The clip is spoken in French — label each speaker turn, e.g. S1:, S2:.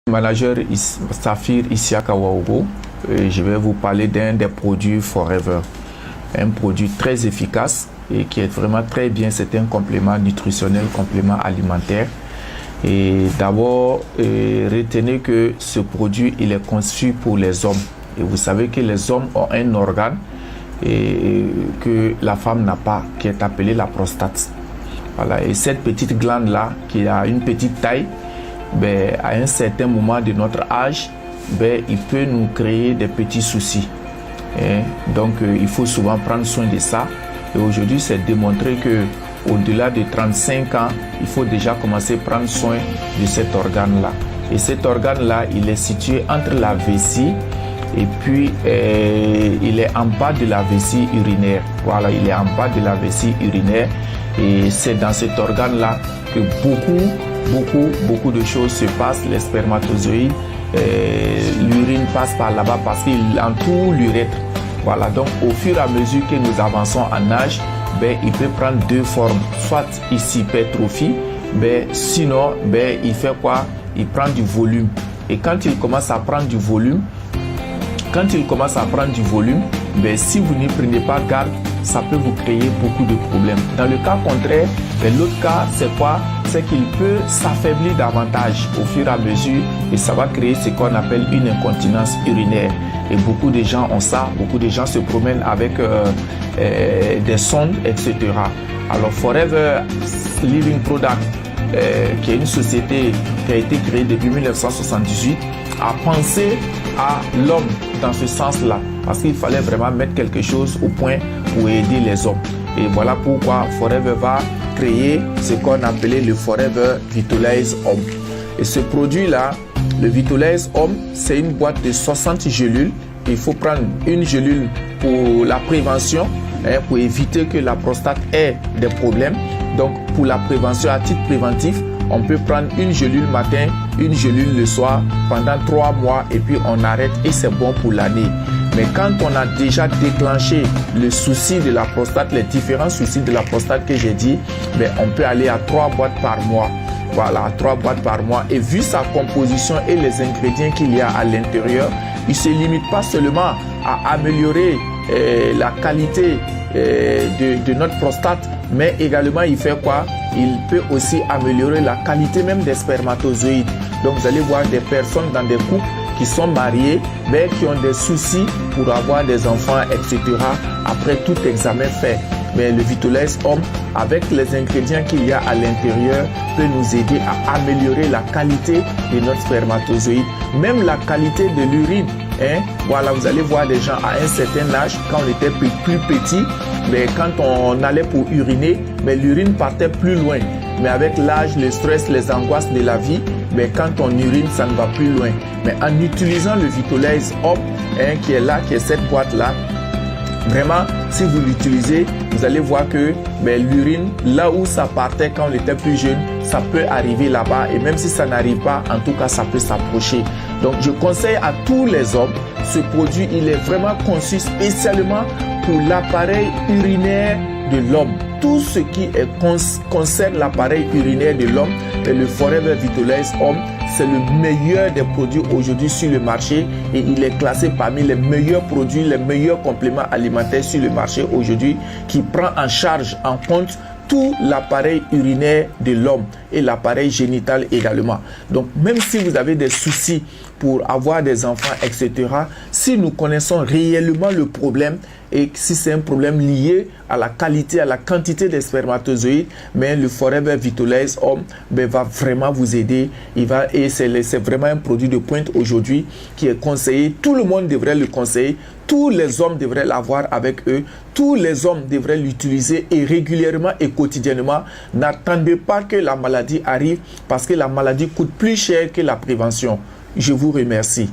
S1: Manager Safir Isiaka Waogo, je vais vous parler d'un des produits Forever. Un produit très efficace et qui est vraiment très bien. C'est un complément nutritionnel, complément alimentaire. Et d'abord, retenez que ce produit, il est conçu pour les hommes. Et vous savez que les hommes ont un organe que la femme n'a pas, qui est appelé la prostate. Voilà. Et cette petite glande-là, qui a une petite taille, à un certain moment de notre âge, il peut nous créer des petits soucis. Donc, il faut souvent prendre soin de ça. Et aujourd'hui, c'est démontré que au-delà de 35 ans, il faut déjà commencer à prendre soin de cet organe-là. Et cet organe-là, il est situé entre la vessie et puis il est en bas de la vessie urinaire. Voilà, il est en bas de la vessie urinaire. Et c'est dans cet organe-là que beaucoup de choses se passent. Les spermatozoïdes, l'urine passe par là-bas parce qu'il entoure l'urètre. Voilà, donc au fur et à mesure que nous avançons en âge, il peut prendre deux formes. Soit ici hypertrophie, sinon il fait quoi? Il prend du volume. Et quand il commence à prendre du volume, si vous n'y prenez pas garde, ça peut vous créer beaucoup de problèmes. Dans le cas contraire, l'autre cas, c'est quoi? C'est qu'il peut s'affaiblir davantage au fur et à mesure et ça va créer ce qu'on appelle une incontinence urinaire. Et beaucoup de gens ont ça, beaucoup de gens se promènent avec des sondes, etc. Alors Forever Living Product, qui est une société qui a été créée depuis 1978, a pensé à l'homme dans ce sens-là, parce qu'il fallait vraiment mettre quelque chose au point pour aider les hommes. Et voilà pourquoi Forever va créer ce qu'on appelait le Forever Vitalize Homme. Et ce produit-là, le Vitalize Homme, c'est une boîte de 60 gélules. Il faut prendre une gélule pour la prévention, pour éviter que la prostate ait des problèmes. Donc, pour la prévention, à titre préventif, on peut prendre une gélule matin, une gélule le soir pendant 3 mois et puis on arrête et c'est bon pour l'année. Mais quand on a déjà déclenché le souci de la prostate, les différents soucis de la prostate que j'ai dit, on peut aller à 3 boîtes par mois. Voilà, 3 boîtes par mois. Et vu sa composition et les ingrédients qu'il y a à l'intérieur, il ne se limite pas seulement à améliorer la qualité de notre prostate, mais également il fait quoi? Il peut aussi améliorer la qualité même des spermatozoïdes. Donc vous allez voir des personnes dans des couples qui sont mariés, mais qui ont des soucis pour avoir des enfants, etc. après tout examen fait. Mais le Vitalize Homme, avec les ingrédients qu'il y a à l'intérieur, peut nous aider à améliorer la qualité de notre spermatozoïde, même la qualité de l'urine. Voilà, vous allez voir des gens à un certain âge, quand on était plus petit, quand on allait pour uriner, l'urine partait plus loin. Mais avec l'âge, le stress, les angoisses de la vie, quand on urine, ça ne va plus loin. Mais en utilisant le Vitalize Homme, qui est là, qui est cette boîte-là, vraiment, si vous l'utilisez, vous allez voir que l'urine, là où ça partait quand on était plus jeune, ça peut arriver là-bas. Et même si ça n'arrive pas, en tout cas, ça peut s'approcher. Donc, je conseille à tous les hommes, ce produit, il est vraiment conçu spécialement pour l'appareil urinaire de l'homme. Tout ce qui concerne l'appareil urinaire de l'homme, le Forever Vitalize Homme, c'est le meilleur des produits aujourd'hui sur le marché et il est classé parmi les meilleurs produits, les meilleurs compléments alimentaires sur le marché aujourd'hui qui prend en charge, en compte tout l'appareil urinaire de l'homme et l'appareil génital également. Donc, même si vous avez des soucis pour avoir des enfants, etc., si nous connaissons réellement le problème et si c'est un problème lié à la qualité, à la quantité des spermatozoïdes, le Forever Vitalize Homme va vraiment vous aider. Et c'est vraiment un produit de pointe aujourd'hui qui est conseillé. Tout le monde devrait le conseiller. Tous les hommes devraient l'avoir avec eux. Tous les hommes devraient l'utiliser et régulièrement et quotidiennement. N'attendez pas que la maladie arrive parce que la maladie coûte plus cher que la prévention. Je vous remercie.